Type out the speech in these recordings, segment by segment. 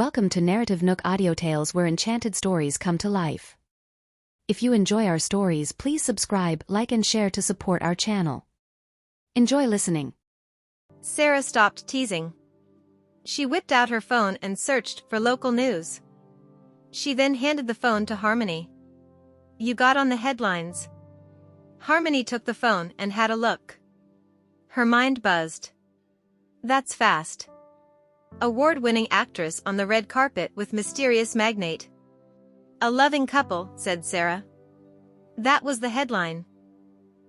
Welcome to NarrativeNook audio tales where enchanted stories come to life. If you enjoy our stories, please subscribe, like and share to support our channel. Enjoy listening. Sarah stopped teasing. She whipped out her phone and searched for local news. She then handed the phone to Harmony. "You got on the headlines." Harmony took the phone and had a look. Her mind buzzed. That's fast. Award-winning actress on the red carpet with mysterious magnate. A loving couple, said Sarah. That was the headline.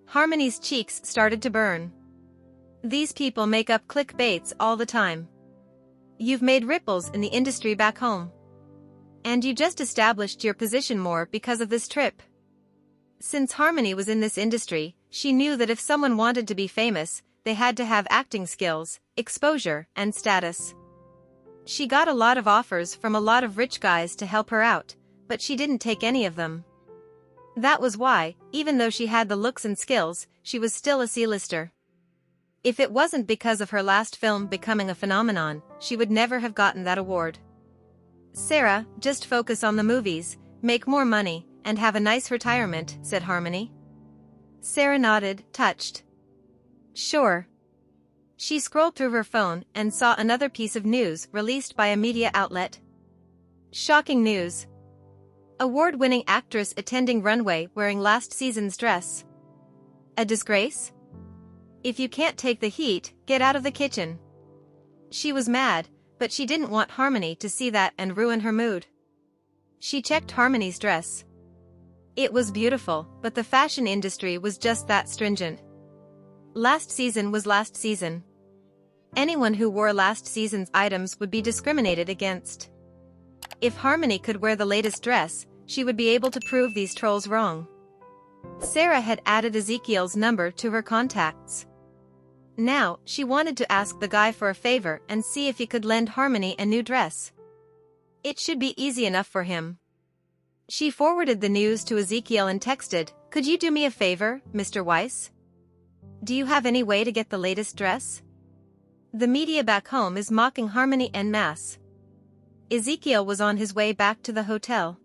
Harmony's cheeks started to burn. These people make up clickbaits all the time. You've made ripples in the industry back home. And you just established your position more because of this trip. Since Harmony was in this industry, she knew that if someone wanted to be famous, they had to have acting skills, exposure, and status. She got a lot of offers from a lot of rich guys to help her out, but she didn't take any of them. That was why, even though she had the looks and skills, she was still a C-lister. If it wasn't because of her last film becoming a phenomenon, she would never have gotten that award. Sarah, just focus on the movies, make more money, and have a nice retirement, said Harmony. Sarah nodded, touched. Sure. She scrolled through her phone and saw another piece of news released by a media outlet. Shocking news. Award-winning actress attending runway wearing last season's dress. A disgrace? If you can't take the heat, get out of the kitchen. She was mad, but she didn't want Harmony to see that and ruin her mood. She checked Harmony's dress. It was beautiful, but the fashion industry was just that stringent. Last season was last season. Anyone who wore last season's items would be discriminated against. If Harmony could wear the latest dress, she would be able to prove these trolls wrong. Sarah had added Ezekiel's number to her contacts. Now, she wanted to ask the guy for a favor and see if he could lend Harmony a new dress. It should be easy enough for him. She forwarded the news to Ezekiel and texted, "Could you do me a favor, Mr. Weiss? Do you have any way to get the latest dress? The media back home is mocking Harmony en masse." Ezekiel was on his way back to the hotel.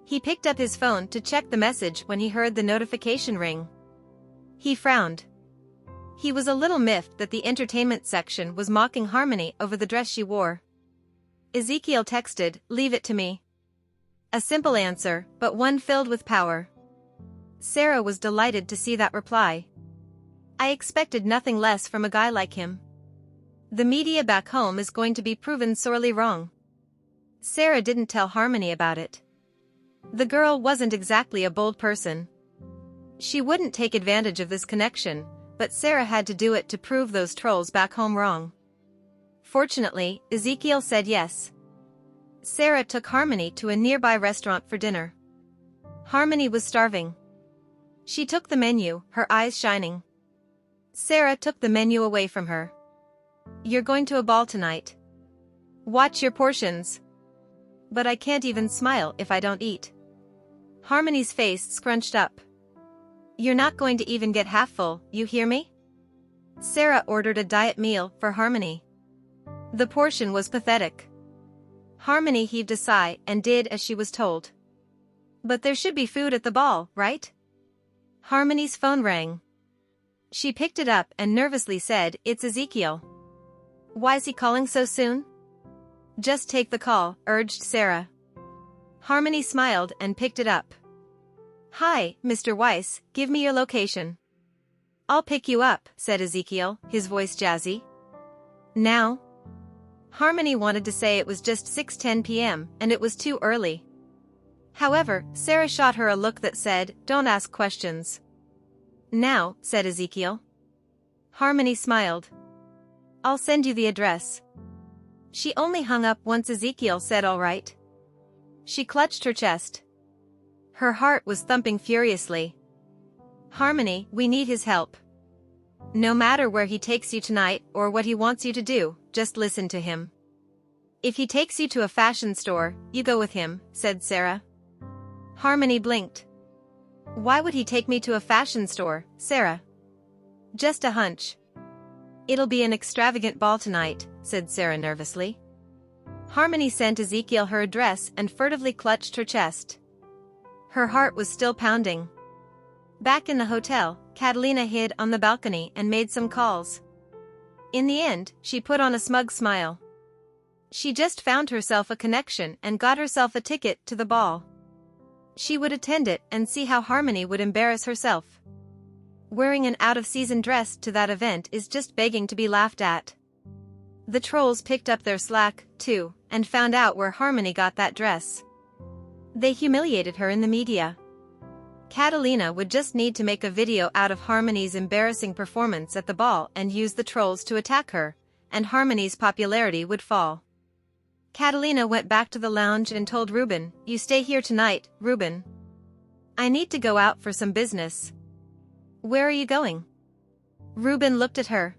He picked up his phone to check the message when he heard the notification ring. He frowned. He was a little miffed that the entertainment section was mocking Harmony over the dress she wore. Ezekiel texted, "Leave it to me." A simple answer, but one filled with power. Sarah was delighted to see that reply. I expected nothing less from a guy like him. The media back home is going to be proven sorely wrong. Sarah didn't tell Harmony about it. The girl wasn't exactly a bold person. She wouldn't take advantage of this connection, but Sarah had to do it to prove those trolls back home wrong. Fortunately, Ezekiel said yes. Sarah took Harmony to a nearby restaurant for dinner. Harmony was starving. She took the menu, her eyes shining. Sarah took the menu away from her. You're going to a ball tonight. Watch your portions. But I can't even smile if I don't eat. Harmony's face scrunched up. You're not going to even get half full, you hear me? Sarah ordered a diet meal for Harmony. The portion was pathetic. Harmony heaved a sigh and did as she was told. But there should be food at the ball, right? Harmony's phone rang. She picked it up and nervously said, "It's Ezekiel." "Why's he calling so soon?" "Just take the call," urged Sarah. Harmony smiled and picked it up. "Hi, Mr. Weiss, give me your location." "I'll pick you up," said Ezekiel, his voice jazzy. "Now?" Harmony wanted to say it was just 6:10 p.m. and it was too early. However, Sarah shot her a look that said, "Don't ask questions." "Now," said Ezekiel. Harmony smiled. "I'll send you the address." She only hung up once Ezekiel said all right. She clutched her chest. Her heart was thumping furiously. "Harmony, we need his help. No matter where he takes you tonight or what he wants you to do, just listen to him. If he takes you to a fashion store, you go with him," said Sarah. Harmony blinked. "Why would he take me to a fashion store, Sarah?" "Just a hunch." "It'll be an extravagant ball tonight," said Sarah nervously. Harmony sent Ezekiel her address and furtively clutched her chest. Her heart was still pounding. Back in the hotel, Catalina hid on the balcony and made some calls. In the end, she put on a smug smile. She just found herself a connection and got herself a ticket to the ball. She would attend it and see how Harmony would embarrass herself. Wearing an out-of-season dress to that event is just begging to be laughed at. The trolls picked up their slack, too, and found out where Harmony got that dress. They humiliated her in the media. Catalina would just need to make a video out of Harmony's embarrassing performance at the ball and use the trolls to attack her, and Harmony's popularity would fall. Catalina went back to the lounge and told Ruben, "You stay here tonight, Ruben. I need to go out for some business." "Where are you going?" Ruben looked at her.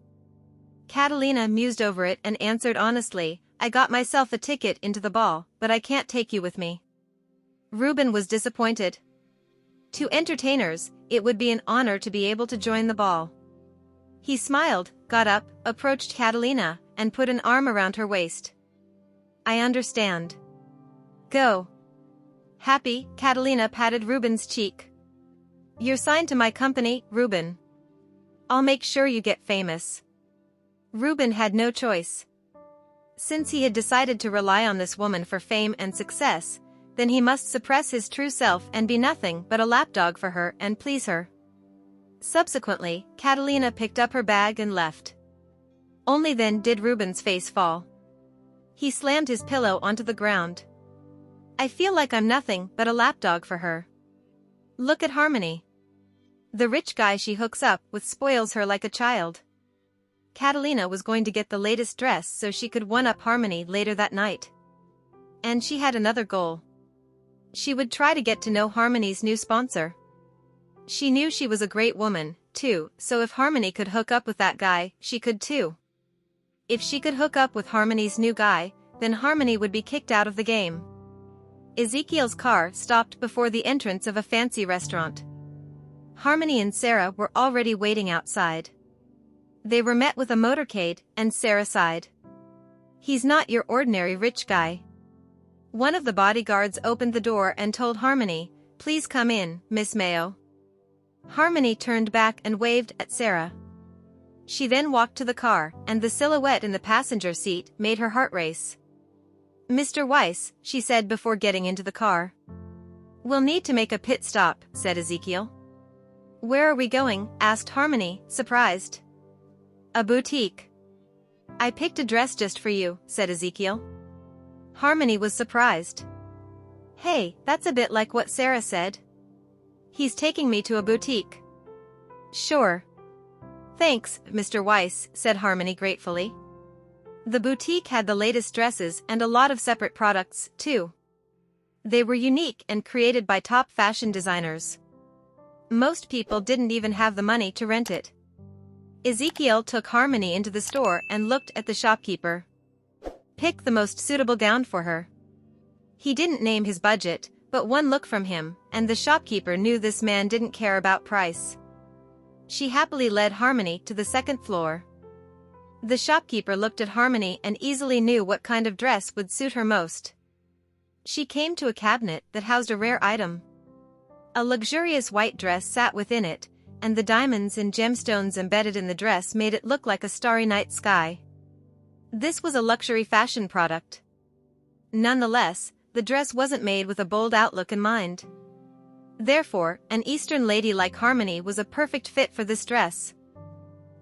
Catalina mused over it and answered honestly, "I got myself a ticket into the ball, but I can't take you with me." Ruben was disappointed. To entertainers, it would be an honor to be able to join the ball. He smiled, got up, approached Catalina, and put an arm around her waist. "I understand. Go." Happy, Catalina patted Ruben's cheek. "You're signed to my company, Ruben. I'll make sure you get famous." Ruben had no choice. Since he had decided to rely on this woman for fame and success, then he must suppress his true self and be nothing but a lapdog for her and please her. Subsequently, Catalina picked up her bag and left. Only then did Ruben's face fall. He slammed his pillow onto the ground. "I feel like I'm nothing but a lapdog for her. Look at Harmony. The rich guy she hooks up with spoils her like a child." Catalina was going to get the latest dress so she could one-up Harmony later that night. And she had another goal. She would try to get to know Harmony's new sponsor. She knew she was a great woman, too, so if Harmony could hook up with that guy, she could too. If she could hook up with Harmony's new guy, then Harmony would be kicked out of the game. Ezekiel's car stopped before the entrance of a fancy restaurant. Harmony and Sarah were already waiting outside. They were met with a motorcade, and Sarah sighed. "He's not your ordinary rich guy." One of the bodyguards opened the door and told Harmony, "Please come in, Miss Mayo." Harmony turned back and waved at Sarah. She then walked to the car, and the silhouette in the passenger seat made her heart race. "Mr. Weiss," she said before getting into the car. "We'll need to make a pit stop," said Ezekiel. "Where are we going?" asked Harmony, surprised. "A boutique. I picked a dress just for you," said Ezekiel. Harmony was surprised. "Hey, that's a bit like what Sarah said. He's taking me to a boutique." "Sure. Thanks, Mr. Weiss," said Harmony gratefully. The boutique had the latest dresses and a lot of separate products, too. They were unique and created by top fashion designers. Most people didn't even have the money to rent it. Ezekiel took Harmony into the store and looked at the shopkeeper. Pick the most suitable gown for her. He didn't name his budget, but one look from him, and the shopkeeper knew this man didn't care about price. She happily led Harmony to the second floor. The shopkeeper looked at Harmony and easily knew what kind of dress would suit her most. She came to a cabinet that housed a rare item. A luxurious white dress sat within it, and the diamonds and gemstones embedded in the dress made it look like a starry night sky. This was a luxury fashion product. Nonetheless, the dress wasn't made with a bold outlook in mind. Therefore, an Eastern lady like Harmony was a perfect fit for this dress.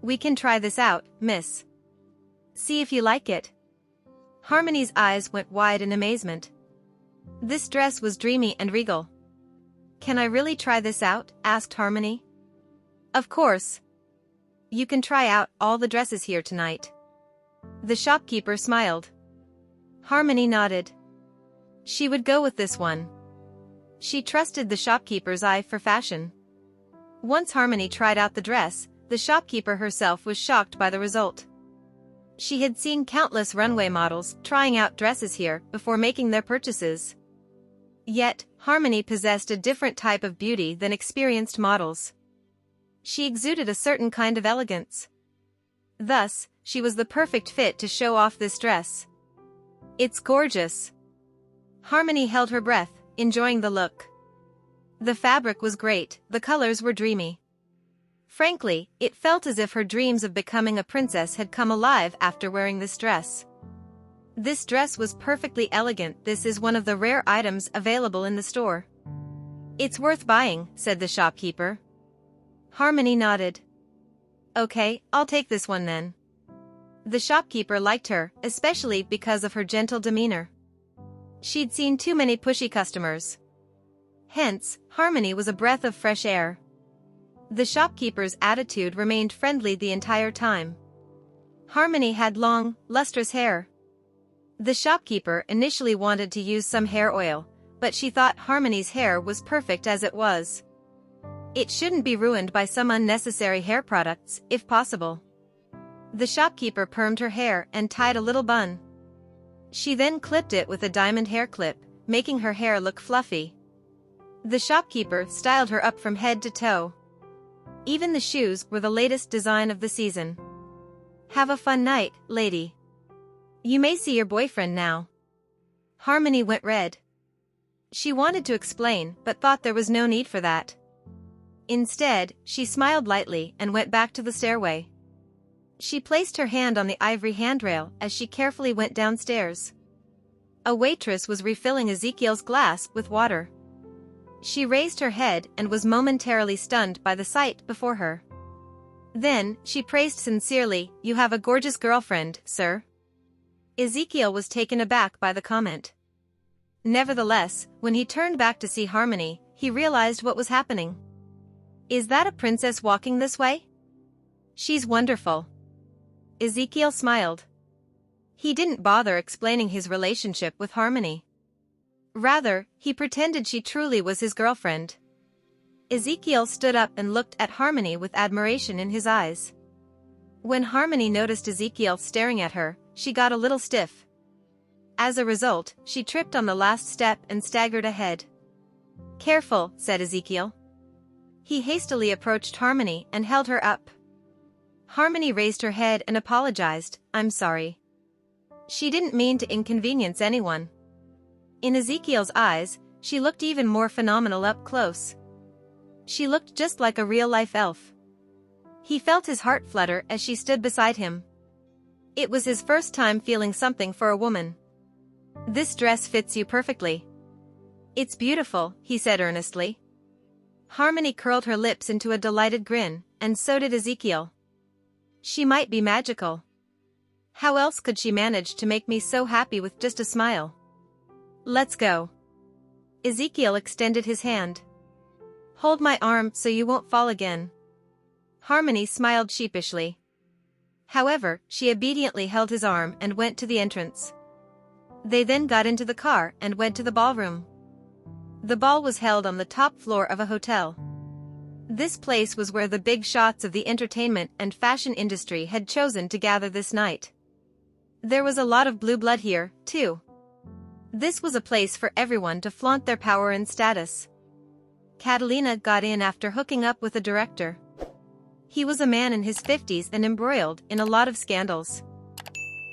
"We can try this out, miss. See if you like it." Harmony's eyes went wide in amazement. This dress was dreamy and regal. "Can I really try this out?" asked Harmony. "Of course. You can try out all the dresses here tonight." The shopkeeper smiled. Harmony nodded. She would go with this one. She trusted the shopkeeper's eye for fashion. Once Harmony tried out the dress, the shopkeeper herself was shocked by the result. She had seen countless runway models trying out dresses here before making their purchases. Yet, Harmony possessed a different type of beauty than experienced models. She exuded a certain kind of elegance. Thus, she was the perfect fit to show off this dress. It's gorgeous. Harmony held her breath, enjoying the look. The fabric was great, the colors were dreamy. Frankly, it felt as if her dreams of becoming a princess had come alive after wearing this dress. This dress was perfectly elegant. This is one of the rare items available in the store. It's worth buying, said the shopkeeper. Harmony nodded. Okay, I'll take this one then. The shopkeeper liked her, especially because of her gentle demeanor. She'd seen too many pushy customers. Hence, Harmony was a breath of fresh air. The shopkeeper's attitude remained friendly the entire time. Harmony had long, lustrous hair. The shopkeeper initially wanted to use some hair oil, but she thought Harmony's hair was perfect as it was. It shouldn't be ruined by some unnecessary hair products, if possible. The shopkeeper permed her hair and tied a little bun. She then clipped it with a diamond hair clip, making her hair look fluffy. The shopkeeper styled her up from head to toe. Even the shoes were the latest design of the season. Have a fun night, lady. You may see your boyfriend now. Harmony went red. She wanted to explain but thought there was no need for that. Instead, she smiled lightly and went back to the stairway. She placed her hand on the ivory handrail as she carefully went downstairs. A waitress was refilling Ezekiel's glass with water. She raised her head and was momentarily stunned by the sight before her. Then, she praised sincerely, "You have a gorgeous girlfriend, sir." Ezekiel was taken aback by the comment. Nevertheless, when he turned back to see Harmony, he realized what was happening. Is that a princess walking this way? She's wonderful. Ezekiel smiled. He didn't bother explaining his relationship with Harmony. Rather, he pretended she truly was his girlfriend. Ezekiel stood up and looked at Harmony with admiration in his eyes. When Harmony noticed Ezekiel staring at her, she got a little stiff. As a result, she tripped on the last step and staggered ahead. Careful, said Ezekiel. He hastily approached Harmony and held her up. Harmony raised her head and apologized, "I'm sorry." She didn't mean to inconvenience anyone. In Ezekiel's eyes, she looked even more phenomenal up close. She looked just like a real-life elf. He felt his heart flutter as she stood beside him. It was his first time feeling something for a woman. "This dress fits you perfectly." "It's beautiful," he said earnestly. Harmony curled her lips into a delighted grin, and so did Ezekiel. She might be magical. How else could she manage to make me so happy with just a smile? Let's go. Ezekiel extended his hand. Hold my arm so you won't fall again. Harmony smiled sheepishly. However, she obediently held his arm and went to the entrance. They then got into the car and went to the ballroom. The ball was held on the top floor of a hotel. This place was where the big shots of the entertainment and fashion industry had chosen to gather this night. There was a lot of blue blood here, too. This was a place for everyone to flaunt their power and status. Catalina got in after hooking up with the director. He was a man in his 50s and embroiled in a lot of scandals.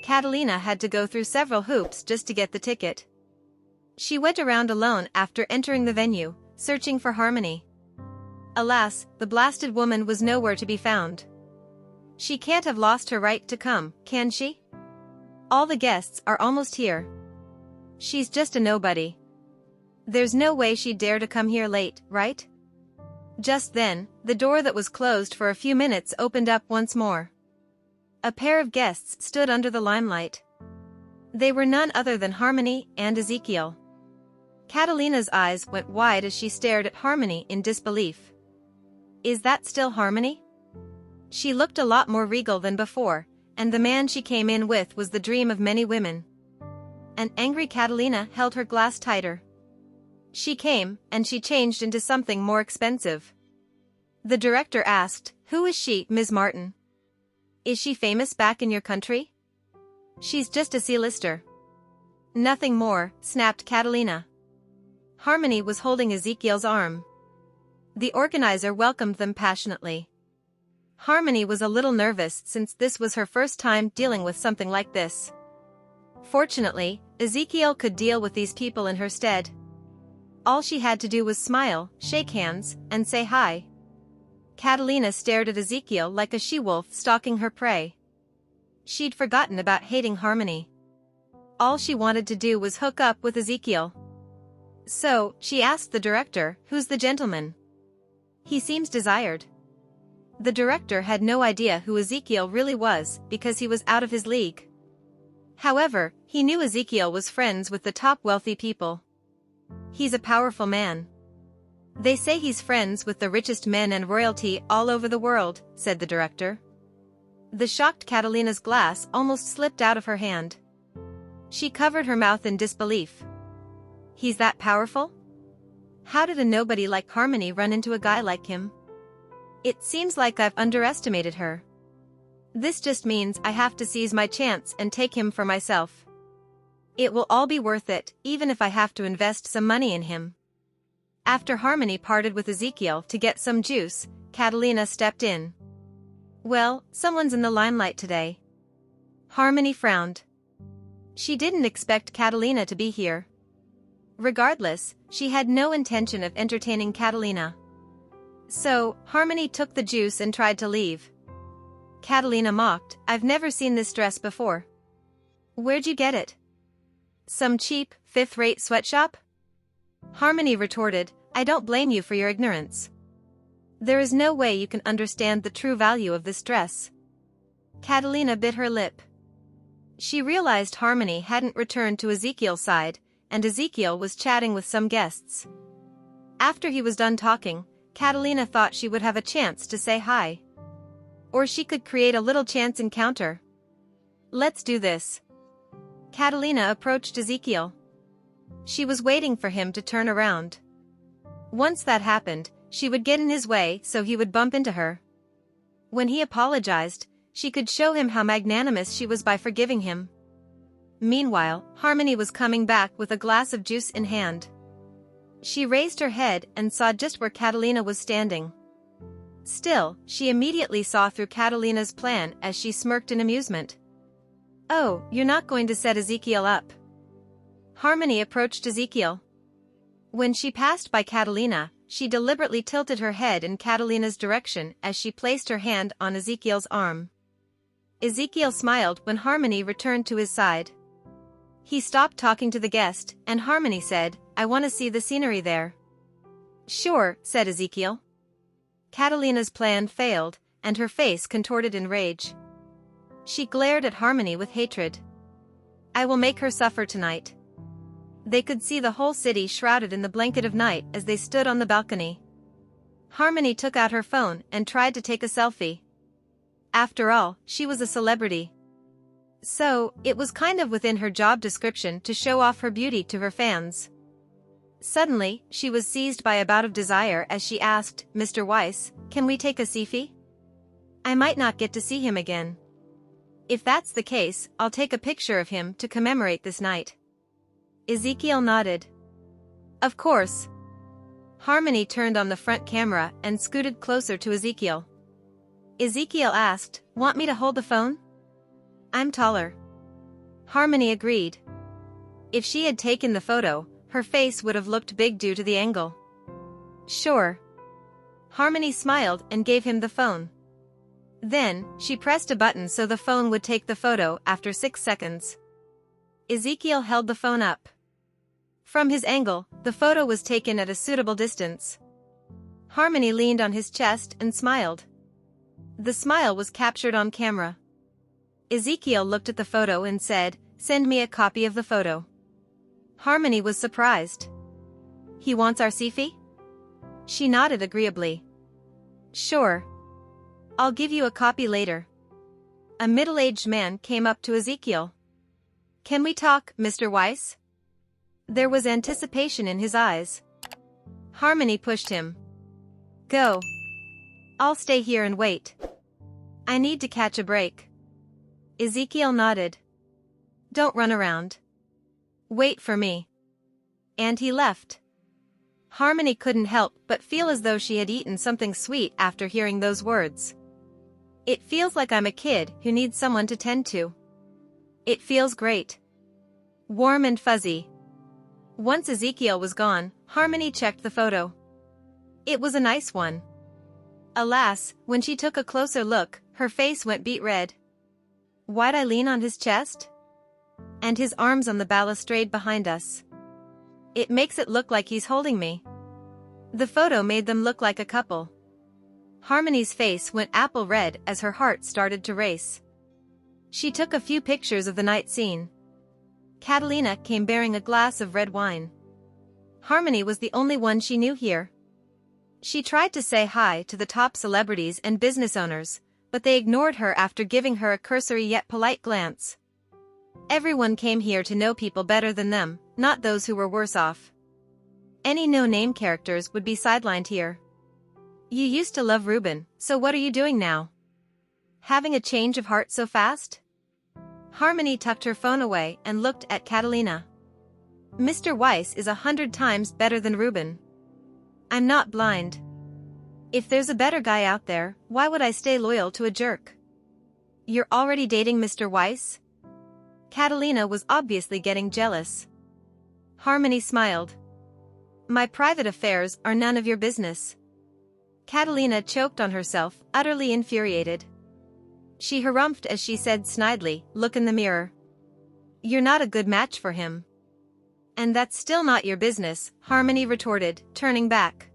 Catalina had to go through several hoops just to get the ticket. She went around alone after entering the venue, searching for Harmony. Alas, the blasted woman was nowhere to be found. She can't have lost her right to come, can she? All the guests are almost here. She's just a nobody. There's no way she'd dare to come here late, right? Just then, the door that was closed for a few minutes opened up once more. A pair of guests stood under the limelight. They were none other than Harmony and Ezekiel. Catalina's eyes went wide as she stared at Harmony in disbelief. Is that still Harmony? She looked a lot more regal than before, and the man she came in with was the dream of many women. An angry Catalina held her glass tighter. She came, and she changed into something more expensive. The director asked, "Who is she, Ms. Martin? Is she famous back in your country?" "She's just a C-lister." "Nothing more," snapped Catalina. Harmony was holding Ezekiel's arm. The organizer welcomed them passionately. Harmony was a little nervous since this was her first time dealing with something like this. Fortunately, Ezekiel could deal with these people in her stead. All she had to do was smile, shake hands, and say hi. Catalina stared at Ezekiel like a she-wolf stalking her prey. She'd forgotten about hating Harmony. All she wanted to do was hook up with Ezekiel. So, she asked the director, "Who's the gentleman? He seems desired." The director had no idea who Ezekiel really was because he was out of his league. However, he knew Ezekiel was friends with the top wealthy people. "He's a powerful man. They say he's friends with the richest men and royalty all over the world," said the director. The shocked Catalina's glass almost slipped out of her hand. She covered her mouth in disbelief. He's that powerful? How did a nobody like Harmony run into a guy like him? It seems like I've underestimated her. This just means I have to seize my chance and take him for myself. It will all be worth it, even if I have to invest some money in him. After Harmony parted with Ezekiel to get some juice, Catalina stepped in. "Well, someone's in the limelight today." Harmony frowned. She didn't expect Catalina to be here. Regardless, she had no intention of entertaining Catalina. So, Harmony took the juice and tried to leave. Catalina mocked, "I've never seen this dress before." "Where'd you get it? Some cheap, fifth-rate sweatshop?" Harmony retorted, "I don't blame you for your ignorance. There is no way you can understand the true value of this dress." Catalina bit her lip. She realized Harmony hadn't returned to Ezekiel's side, and Ezekiel was chatting with some guests. After he was done talking, Catalina thought she would have a chance to say hi. Or she could create a little chance encounter. "Let's do this." Catalina approached Ezekiel. She was waiting for him to turn around. Once that happened, she would get in his way so he would bump into her. When he apologized, she could show him how magnanimous she was by forgiving him. Meanwhile, Harmony was coming back with a glass of juice in hand. She raised her head and saw just where Catalina was standing. Still, she immediately saw through Catalina's plan as she smirked in amusement. "Oh, you're not going to set Ezekiel up." Harmony approached Ezekiel. When she passed by Catalina, she deliberately tilted her head in Catalina's direction as she placed her hand on Ezekiel's arm. Ezekiel smiled when Harmony returned to his side. He stopped talking to the guest, and Harmony said, "I want to see the scenery there." "Sure," said Ezekiel. Catalina's plan failed, and her face contorted in rage. She glared at Harmony with hatred. "I will make her suffer tonight." They could see the whole city shrouded in the blanket of night as they stood on the balcony. Harmony took out her phone and tried to take a selfie. After all, she was a celebrity. So, it was kind of within her job description to show off her beauty to her fans. Suddenly, she was seized by a bout of desire as she asked, "Mr. Weiss, can we take a selfie? I might not get to see him again. If that's the case, I'll take a picture of him to commemorate this night." Ezekiel nodded. "Of course." Harmony turned on the front camera and scooted closer to Ezekiel. Ezekiel asked, "Want me to hold the phone?" "I'm taller." Harmony agreed. If she had taken the photo, her face would have looked big due to the angle. "Sure." Harmony smiled and gave him the phone. Then, she pressed a button so the phone would take the photo after 6 seconds. Ezekiel held the phone up. From his angle, the photo was taken at a suitable distance. Harmony leaned on his chest and smiled. The smile was captured on camera. Ezekiel looked at the photo and said, "Send me a copy of the photo." Harmony was surprised. "He wants our selfie?" She nodded agreeably. "Sure. I'll give you a copy later." A middle-aged man came up to Ezekiel. "Can we talk, Mr. Weiss?" There was anticipation in his eyes. Harmony pushed him. "Go. I'll stay here and wait. I need to catch a break." Ezekiel nodded. "Don't run around. Wait for me." And he left. Harmony couldn't help but feel as though she had eaten something sweet after hearing those words. "It feels like I'm a kid who needs someone to tend to. It feels great." Warm and fuzzy. Once Ezekiel was gone, Harmony checked the photo. It was a nice one. Alas, when she took a closer look, her face went beet red. Why'd I lean on his chest? And his arms on the balustrade behind us. It makes it look like he's holding me. The photo made them look like a couple. Harmony's face went apple red as her heart started to race. She took a few pictures of the night scene. Catalina came bearing a glass of red wine. Harmony was the only one she knew here. She tried to say hi to the top celebrities and business owners, but they ignored her after giving her a cursory yet polite glance. Everyone came here to know people better than them, not those who were worse off. Any no-name characters would be sidelined here. You used to love Ruben, so what are you doing now? Having a change of heart so fast? Harmony tucked her phone away and looked at Catalina. Mr. Weiss is 100 times better than Ruben. I'm not blind. If there's a better guy out there, why would I stay loyal to a jerk? You're already dating Mr. Weiss? Catalina was obviously getting jealous. Harmony smiled. My private affairs are none of your business. Catalina choked on herself, utterly infuriated. She harumphed as she said snidely, "Look in the mirror. You're not a good match for him." And that's still not your business, Harmony retorted, turning back.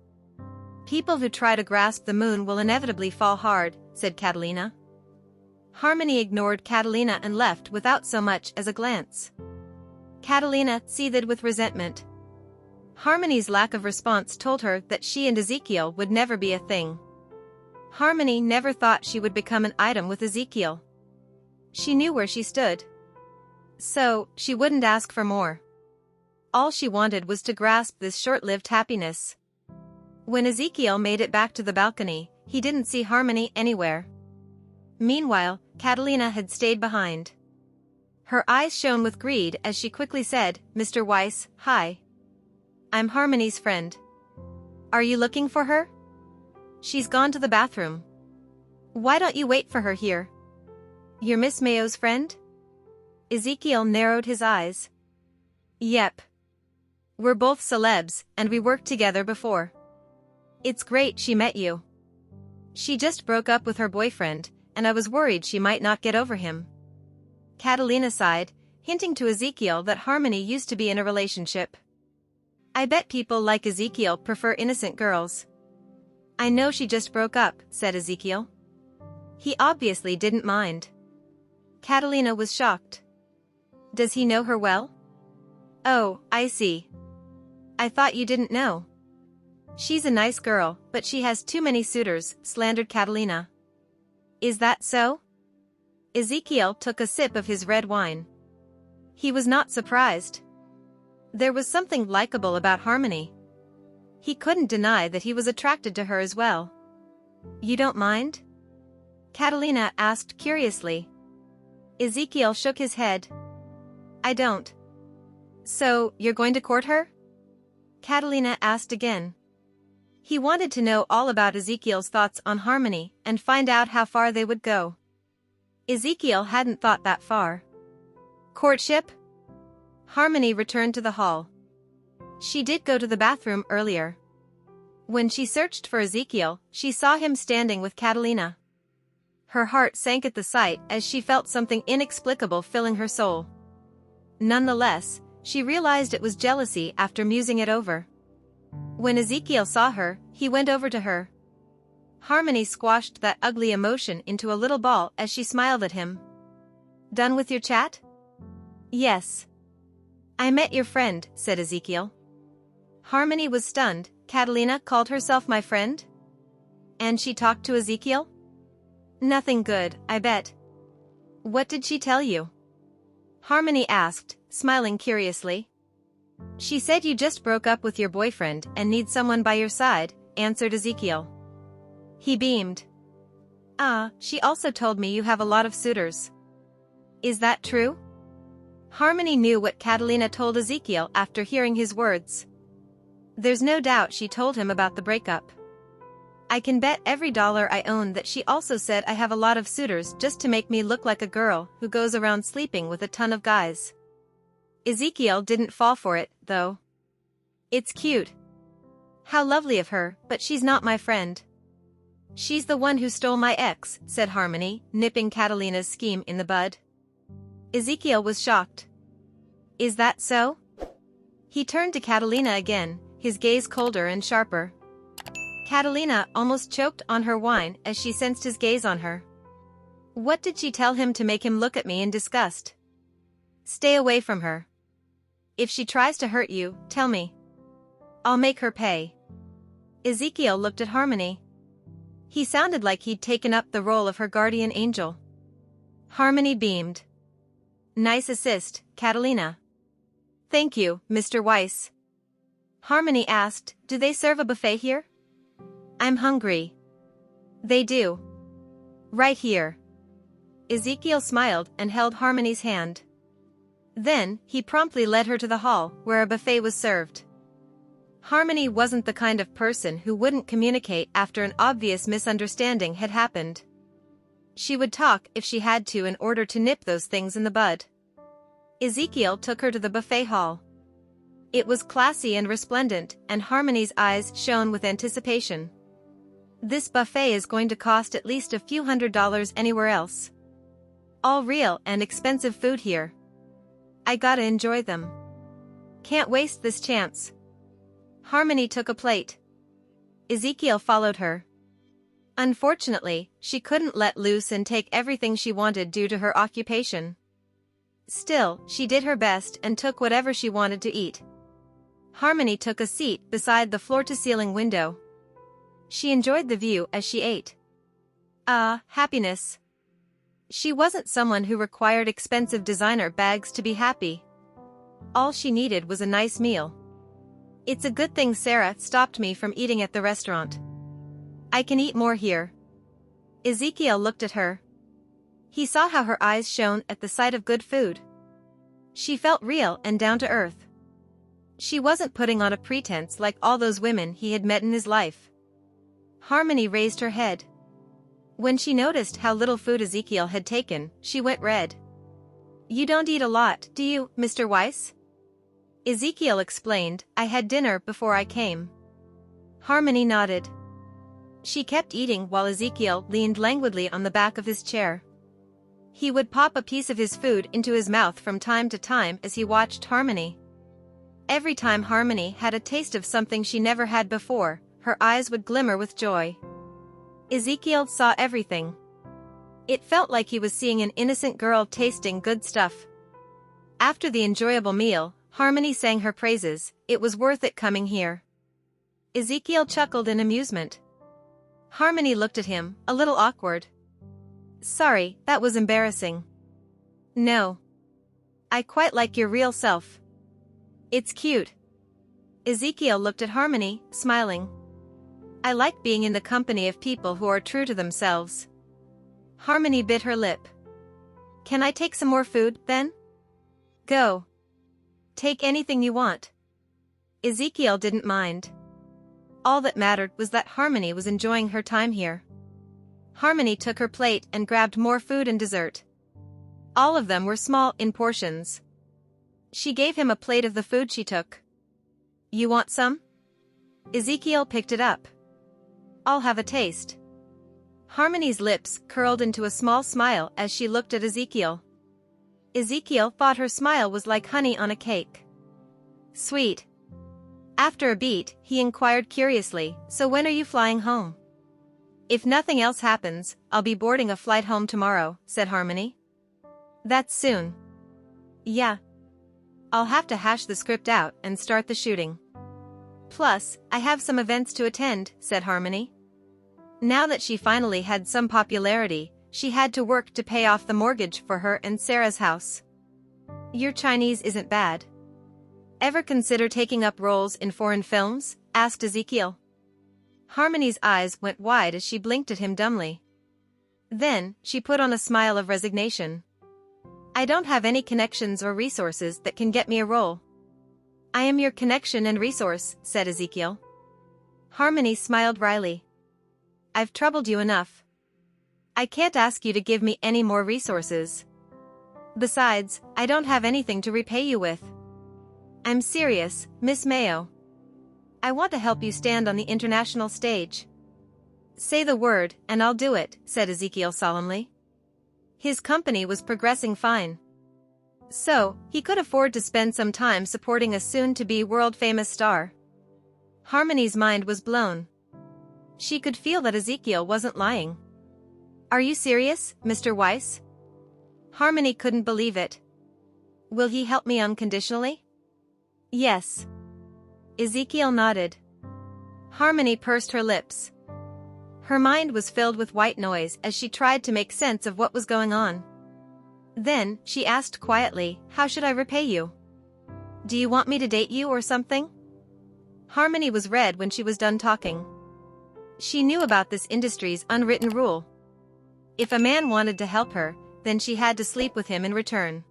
People who try to grasp the moon will inevitably fall hard, said Catalina. Harmony ignored Catalina and left without so much as a glance. Catalina seethed with resentment. Harmony's lack of response told her that she and Ezekiel would never be a thing. Harmony never thought she would become an item with Ezekiel. She knew where she stood. So, she wouldn't ask for more. All she wanted was to grasp this short-lived happiness. When Ezekiel made it back to the balcony, he didn't see Harmony anywhere. Meanwhile, Catalina had stayed behind. Her eyes shone with greed as she quickly said, "Mr. Weiss, hi. I'm Harmony's friend. Are you looking for her? She's gone to the bathroom. Why don't you wait for her here? You're Miss Mayo's friend?" Ezekiel narrowed his eyes. Yep. We're both celebs, and we worked together before. It's great she met you. She just broke up with her boyfriend, and I was worried she might not get over him. Catalina sighed, hinting to Ezekiel that Harmony used to be in a relationship. I bet people like Ezekiel prefer innocent girls. I know she just broke up, said Ezekiel. He obviously didn't mind. Catalina was shocked. Does he know her well? Oh, I see. I thought you didn't know. She's a nice girl, but she has too many suitors, slandered Catalina. Is that so? Ezekiel took a sip of his red wine. He was not surprised. There was something likable about Harmony. He couldn't deny that he was attracted to her as well. You don't mind? Catalina asked curiously. Ezekiel shook his head. I don't. So, you're going to court her? Catalina asked again. He wanted to know all about Ezekiel's thoughts on Harmony and find out how far they would go. Ezekiel hadn't thought that far. Courtship? Harmony returned to the hall. She did go to the bathroom earlier. When she searched for Ezekiel, she saw him standing with Catalina. Her heart sank at the sight as she felt something inexplicable filling her soul. Nonetheless, she realized it was jealousy after musing it over. When Ezekiel saw her, he went over to her. Harmony squashed that ugly emotion into a little ball as she smiled at him. Done with your chat? Yes. I met your friend, said Ezekiel. Harmony was stunned. Catalina called herself my friend? And she talked to Ezekiel? Nothing good, I bet. What did she tell you? Harmony asked, smiling curiously. She said you just broke up with your boyfriend and need someone by your side, answered Ezekiel. He beamed. She also told me you have a lot of suitors. Is that true? Harmony knew what Catalina told Ezekiel after hearing his words. There's no doubt she told him about the breakup. I can bet every dollar I own that she also said I have a lot of suitors just to make me look like a girl who goes around sleeping with a ton of guys. Ezekiel didn't fall for it, though. It's cute. How lovely of her, but she's not my friend. She's the one who stole my ex, said Harmony, nipping Catalina's scheme in the bud. Ezekiel was shocked. Is that so? He turned to Catalina again, his gaze colder and sharper. Catalina almost choked on her wine as she sensed his gaze on her. What did she tell him to make him look at me in disgust? Stay away from her. If she tries to hurt you, tell me. I'll make her pay. Ezekiel looked at Harmony. He sounded like he'd taken up the role of her guardian angel. Harmony beamed. Nice assist, Catalina. Thank you, Mr. Weiss. Harmony asked, do they serve a buffet here? I'm hungry. They do. Right here. Ezekiel smiled and held Harmony's hand. Then, he promptly led her to the hall, where a buffet was served. Harmony wasn't the kind of person who wouldn't communicate after an obvious misunderstanding had happened. She would talk if she had to in order to nip those things in the bud. Ezekiel took her to the buffet hall. It was classy and resplendent, and Harmony's eyes shone with anticipation. This buffet is going to cost at least a few $100s anywhere else. All real and expensive food here. I gotta enjoy them. Can't waste this chance. Harmony took a plate. Ezekiel followed her. Unfortunately, she couldn't let loose and take everything she wanted due to her occupation. Still, she did her best and took whatever she wanted to eat. Harmony took a seat beside the floor-to-ceiling window. She enjoyed the view as she ate. Happiness. She wasn't someone who required expensive designer bags to be happy. All she needed was a nice meal. It's a good thing Sarah stopped me from eating at the restaurant. I can eat more here. Ezekiel looked at her. He saw how her eyes shone at the sight of good food. She felt real and down to earth. She wasn't putting on a pretense like all those women he had met in his life. Harmony raised her head. When she noticed how little food Ezekiel had taken, she went red. You don't eat a lot, do you, Mr. Weiss? Ezekiel explained, I had dinner before I came. Harmony nodded. She kept eating while Ezekiel leaned languidly on the back of his chair. He would pop a piece of his food into his mouth from time to time as he watched Harmony. Every time Harmony had a taste of something she never had before, her eyes would glimmer with joy. Ezekiel saw everything. It felt like he was seeing an innocent girl tasting good stuff. After the enjoyable meal, Harmony sang her praises, it was worth it coming here. Ezekiel chuckled in amusement. Harmony looked at him, a little awkward. Sorry, that was embarrassing. No. I quite like your real self. It's cute. Ezekiel looked at Harmony, smiling. I like being in the company of people who are true to themselves. Harmony bit her lip. Can I take some more food, then? Go. Take anything you want. Ezekiel didn't mind. All that mattered was that Harmony was enjoying her time here. Harmony took her plate and grabbed more food and dessert. All of them were small in portions. She gave him a plate of the food she took. You want some? Ezekiel picked it up. I'll have a taste. Harmony's lips curled into a small smile as she looked at Ezekiel. Ezekiel thought her smile was like honey on a cake. Sweet. After a beat, he inquired curiously, so when are you flying home? If nothing else happens, I'll be boarding a flight home tomorrow, said Harmony. That's soon. Yeah. I'll have to hash the script out and start the shooting. Plus, I have some events to attend, said Harmony. Now that she finally had some popularity, she had to work to pay off the mortgage for her and Sarah's house. Your Chinese isn't bad. Ever consider taking up roles in foreign films? Asked Ezekiel. Harmony's eyes went wide as she blinked at him dumbly. Then, she put on a smile of resignation. I don't have any connections or resources that can get me a role. I am your connection and resource, said Ezekiel. Harmony smiled wryly. I've troubled you enough. I can't ask you to give me any more resources. Besides, I don't have anything to repay you with. I'm serious, Miss Mayo. I want to help you stand on the international stage. Say the word, and I'll do it, said Ezekiel solemnly. His company was progressing fine. So, he could afford to spend some time supporting a soon-to-be world-famous star. Harmony's mind was blown. She could feel that Ezekiel wasn't lying. Are you serious, Mr. Weiss? Harmony couldn't believe it. Will he help me unconditionally? Yes. Ezekiel nodded. Harmony pursed her lips. Her mind was filled with white noise as she tried to make sense of what was going on. Then, she asked quietly, how should I repay you? Do you want me to date you or something? Harmony was red when she was done talking. She knew about this industry's unwritten rule. If a man wanted to help her, then she had to sleep with him in return.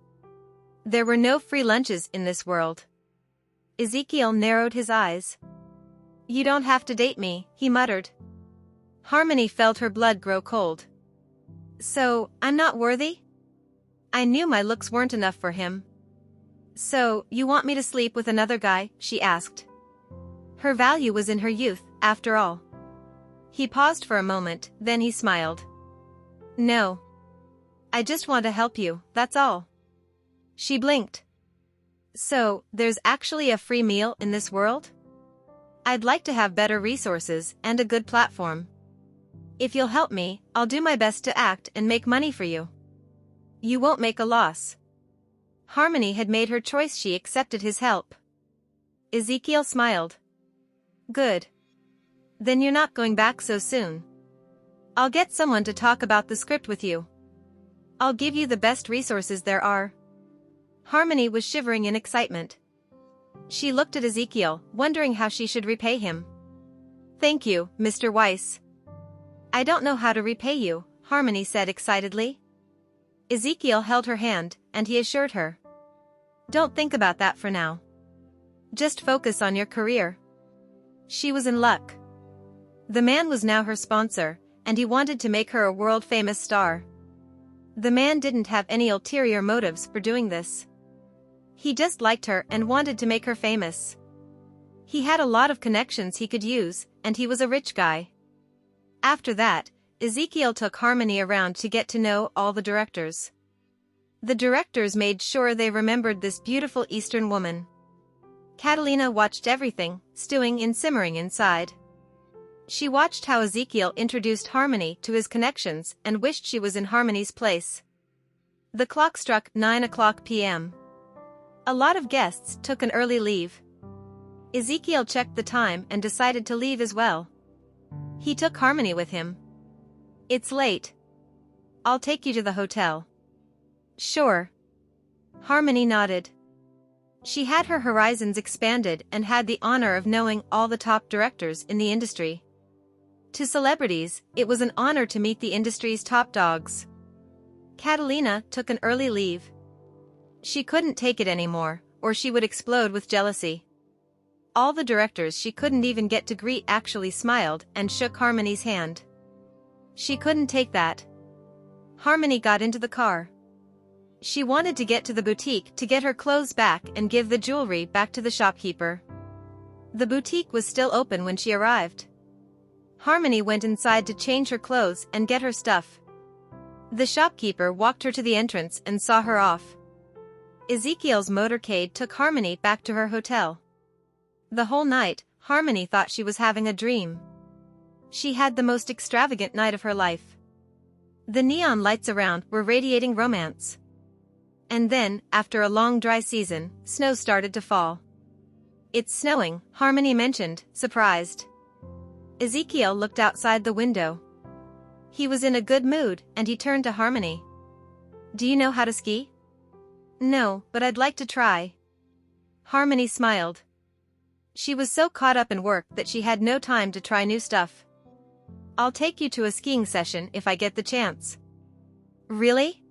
There were no free lunches in this world. Ezekiel narrowed his eyes. You don't have to date me, he muttered. Harmony felt her blood grow cold. So, I'm not worthy? I knew my looks weren't enough for him. So, you want me to sleep with another guy? She asked. Her value was in her youth, after all. He paused for a moment, then he smiled. No. I just want to help you, that's all. She blinked. So, there's actually a free meal in this world? I'd like to have better resources and a good platform. If you'll help me, I'll do my best to act and make money for you. You won't make a loss. Harmony had made her choice. She accepted his help. Ezekiel smiled. Good. Then you're not going back so soon. I'll get someone to talk about the script with you. I'll give you the best resources there are. Harmony was shivering in excitement. She looked at Ezekiel, wondering how she should repay him. Thank you, Mr. Weiss. I don't know how to repay you, Harmony said excitedly. Ezekiel held her hand, and he assured her. Don't think about that for now. Just focus on your career. She was in luck. The man was now her sponsor, and he wanted to make her a world-famous star. The man didn't have any ulterior motives for doing this. He just liked her and wanted to make her famous. He had a lot of connections he could use, and he was a rich guy. After that, Ezekiel took Harmony around to get to know all the directors. The directors made sure they remembered this beautiful Eastern woman. Catalina watched everything, stewing and simmering inside. She watched how Ezekiel introduced Harmony to his connections and wished she was in Harmony's place. The clock struck 9:00 p.m. A lot of guests took an early leave. Ezekiel checked the time and decided to leave as well. He took Harmony with him. It's late. I'll take you to the hotel. Sure. Harmony nodded. She had her horizons expanded and had the honor of knowing all the top directors in the industry. To celebrities, it was an honor to meet the industry's top dogs. Catalina took an early leave. She couldn't take it anymore, or she would explode with jealousy. All the directors she couldn't even get to greet actually smiled and shook Harmony's hand. She couldn't take that. Harmony got into the car. She wanted to get to the boutique to get her clothes back and give the jewelry back to the shopkeeper. The boutique was still open when she arrived. Harmony went inside to change her clothes and get her stuff. The shopkeeper walked her to the entrance and saw her off. Ezekiel's motorcade took Harmony back to her hotel. The whole night, Harmony thought she was having a dream. She had the most extravagant night of her life. The neon lights around were radiating romance. And then, after a long dry season, snow started to fall. It's snowing, Harmony mentioned, surprised. Ezekiel looked outside the window. He was in a good mood, and he turned to Harmony. Do you know how to ski? No, but I'd like to try. Harmony smiled. She was so caught up in work that she had no time to try new stuff. I'll take you to a skiing session if I get the chance. Really?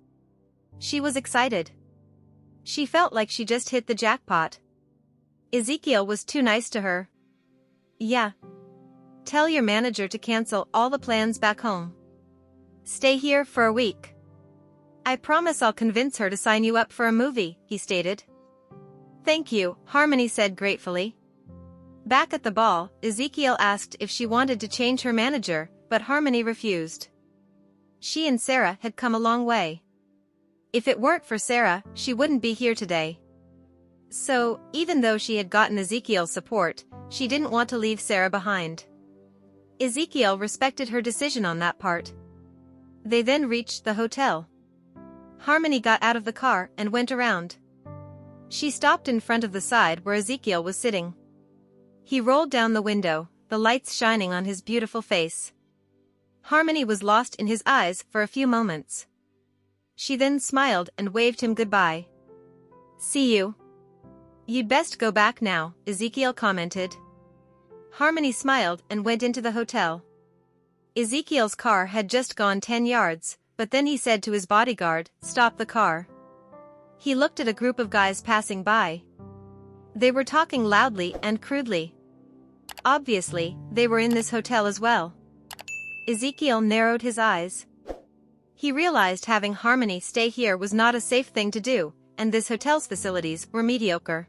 She was excited. She felt like she just hit the jackpot. Ezekiel was too nice to her. Yeah. Tell your manager to cancel all the plans back home. Stay here for a week. I promise I'll convince her to sign you up for a movie, he stated. Thank you, Harmony said gratefully. Back at the ball, Ezekiel asked if she wanted to change her manager, but Harmony refused. She and Sarah had come a long way. If it weren't for Sarah, she wouldn't be here today. So, even though she had gotten Ezekiel's support, she didn't want to leave Sarah behind. Ezekiel respected her decision on that part. They then reached the hotel. Harmony got out of the car and went around. She stopped in front of the side where Ezekiel was sitting. He rolled down the window, the lights shining on his beautiful face. Harmony was lost in his eyes for a few moments. She then smiled and waved him goodbye. See you. You'd best go back now, Ezekiel commented. Harmony smiled and went into the hotel. Ezekiel's car had just gone 10 yards, but then he said to his bodyguard, "Stop the car." He looked at a group of guys passing by. They were talking loudly and crudely. Obviously, they were in this hotel as well. Ezekiel narrowed his eyes. He realized having Harmony stay here was not a safe thing to do, and this hotel's facilities were mediocre.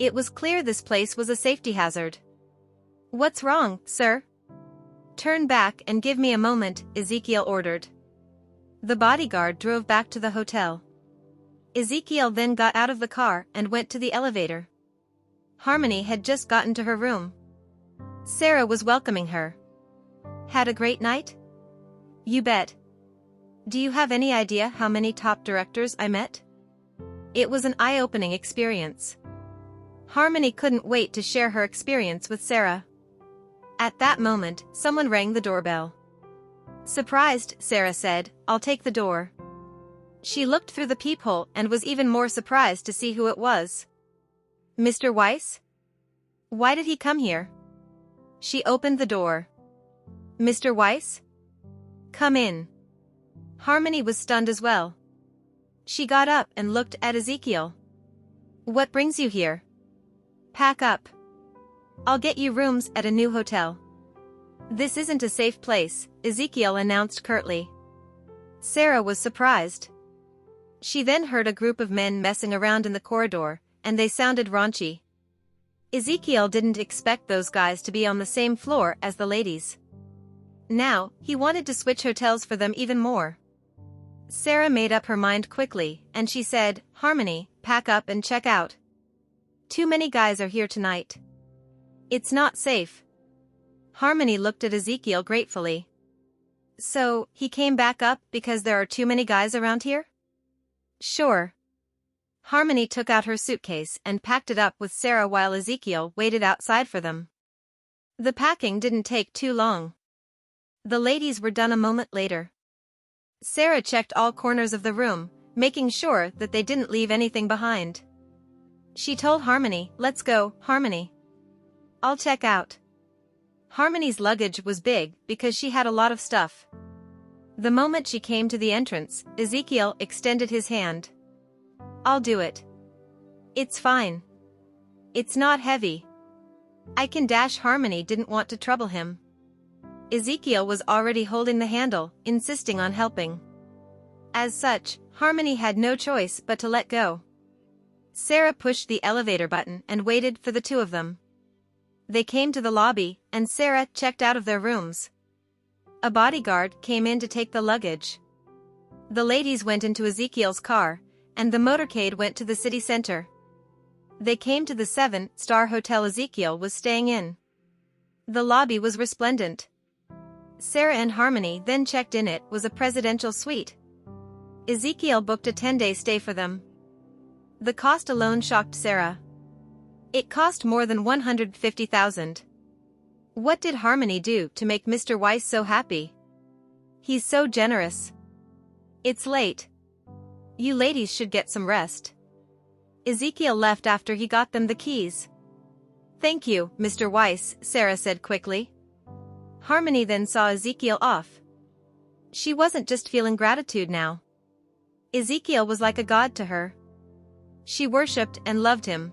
It was clear this place was a safety hazard. "What's wrong, sir?" "Turn back and give me a moment," Ezekiel ordered. The bodyguard drove back to the hotel. Ezekiel then got out of the car and went to the elevator. Harmony had just gotten to her room. Sarah was welcoming her. "Had a great night?" "You bet. Do you have any idea how many top directors I met?" It was an eye-opening experience. Harmony couldn't wait to share her experience with Sarah. At that moment, someone rang the doorbell. Surprised, Sarah said, "I'll take the door." She looked through the peephole and was even more surprised to see who it was. "Mr. Weiss? Why did he come here?" She opened the door. "Mr. Weiss? Come in." Harmony was stunned as well. She got up and looked at Ezekiel. "What brings you here?" "Pack up. I'll get you rooms at a new hotel." "This isn't a safe place," Ezekiel announced curtly. Sarah was surprised. She then heard a group of men messing around in the corridor, and they sounded raunchy. Ezekiel didn't expect those guys to be on the same floor as the ladies. Now, he wanted to switch hotels for them even more. Sarah made up her mind quickly, and she said, "Harmony, pack up and check out. Too many guys are here tonight. It's not safe." Harmony looked at Ezekiel gratefully. "So, he came back up because there are too many guys around here?" "Sure." Harmony took out her suitcase and packed it up with Sarah while Ezekiel waited outside for them. The packing didn't take too long. The ladies were done a moment later. Sarah checked all corners of the room, making sure that they didn't leave anything behind. She told Harmony, "Let's go, Harmony. I'll check out." Harmony's luggage was big because she had a lot of stuff. The moment she came to the entrance, Ezekiel extended his hand. "I'll do it. It's fine. It's not heavy. I can dash." Harmony didn't want to trouble him. Ezekiel was already holding the handle, insisting on helping. As such, Harmony had no choice but to let go. Sarah pushed the elevator button and waited for the two of them. They came to the lobby, and Sarah checked out of their rooms. A bodyguard came in to take the luggage. The ladies went into Ezekiel's car, and the motorcade went to the city center. They came to the 7-star hotel Ezekiel was staying in. The lobby was resplendent. Sarah and Harmony then checked in. It was a presidential suite. Ezekiel booked a 10-day stay for them. The cost alone shocked Sarah. It cost more than $150,000. What did Harmony do to make Mr. Weiss so happy? He's so generous. It's late. You ladies should get some rest. Ezekiel left after he got them the keys. "Thank you, Mr. Weiss," Sarah said quickly. Harmony then saw Ezekiel off. She wasn't just feeling gratitude now. Ezekiel was like a god to her. She worshipped and loved him.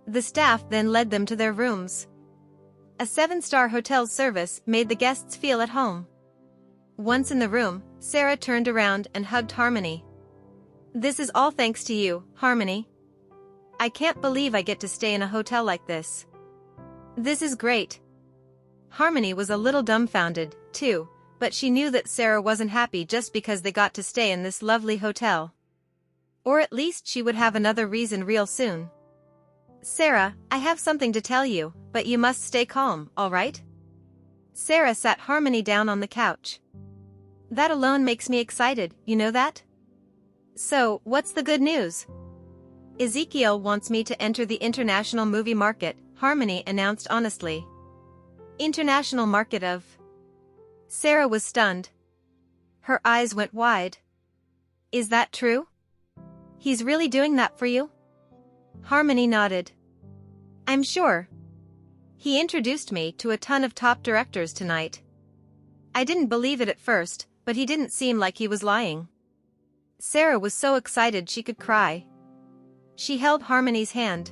The staff then led them to their rooms. A 7-star hotel's service made the guests feel at home. Once in the room, Sarah turned around and hugged Harmony. "This is all thanks to you, Harmony. I can't believe I get to stay in a hotel like this. This is great. Harmony was a little dumbfounded, too, but she knew that Sarah wasn't happy just because they got to stay in this lovely hotel. Or at least she would have another reason real soon. Sarah, I have something to tell you, but you must stay calm, all right? Sarah sat Harmony down on the couch. That alone makes me excited, you know that? So, what's the good news? Ezekiel wants me to enter the international movie market, Harmony announced honestly. International market of... Sarah was stunned. Her eyes went wide. Is that true? He's really doing that for you? Harmony nodded. I'm sure. He introduced me to a ton of top directors tonight. I didn't believe it at first, but he didn't seem like he was lying. Sarah was so excited she could cry. She held Harmony's hand.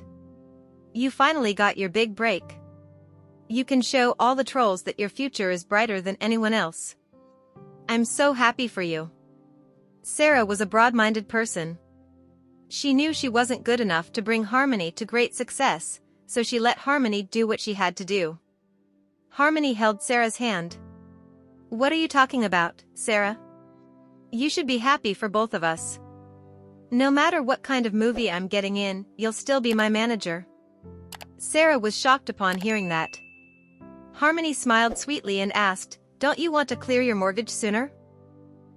You finally got your big break. You can show all the trolls that your future is brighter than anyone else. I'm so happy for you. Sarah was a broad-minded person. She knew she wasn't good enough to bring Harmony to great success, so she let Harmony do what she had to do. Harmony held Sarah's hand. What are you talking about, Sarah? You should be happy for both of us. No matter what kind of movie I'm getting in, you'll still be my manager. Sarah was shocked upon hearing that. Harmony smiled sweetly and asked, Don't you want to clear your mortgage sooner?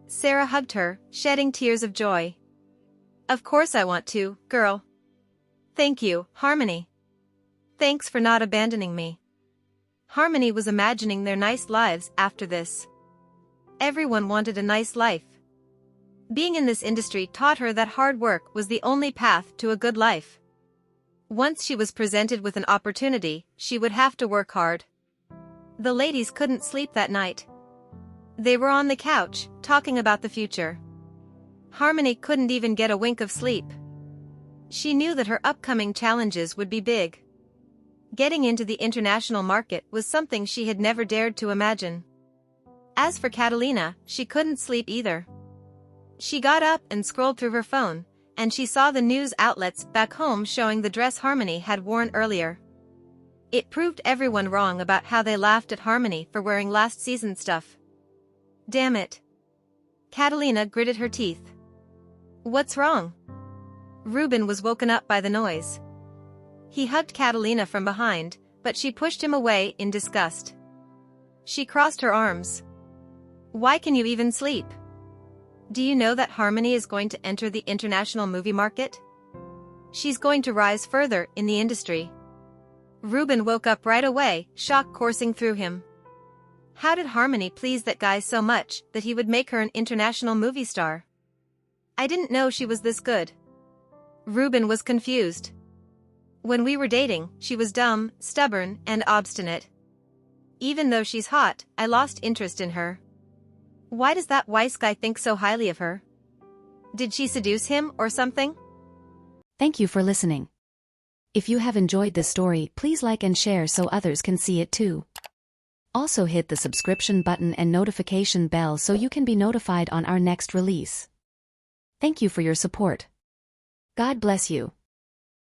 Sarah hugged her, shedding tears of joy. Of course I want to, girl. Thank you, Harmony. Thanks for not abandoning me. Harmony was imagining their nice lives after this. Everyone wanted a nice life. Being in this industry taught her that hard work was the only path to a good life. Once she was presented with an opportunity, she would have to work hard. The ladies couldn't sleep that night. They were on the couch, talking about the future. Harmony couldn't even get a wink of sleep. She knew that her upcoming challenges would be big. Getting into the international market was something she had never dared to imagine. As for Catalina, she couldn't sleep either. She got up and scrolled through her phone, and she saw the news outlets back home showing the dress Harmony had worn earlier. It proved everyone wrong about how they laughed at Harmony for wearing last season's stuff. Damn it. Catalina gritted her teeth. What's wrong? Ruben was woken up by the noise. He hugged Catalina from behind, but she pushed him away in disgust. She crossed her arms. Why can you even sleep? Do you know that Harmony is going to enter the international movie market? She's going to rise further in the industry. Ruben woke up right away, shock coursing through him. How did Harmony please that guy so much that he would make her an international movie star? I didn't know she was this good. Ruben was confused. When we were dating, she was dumb, stubborn, and obstinate. Even though she's hot, I lost interest in her. Why does that Weiss guy think so highly of her? Did she seduce him or something? Thank you for listening. If you have enjoyed this story, please like and share so others can see it too. Also hit the subscription button and notification bell so you can be notified on our next release. Thank you for your support. God bless you.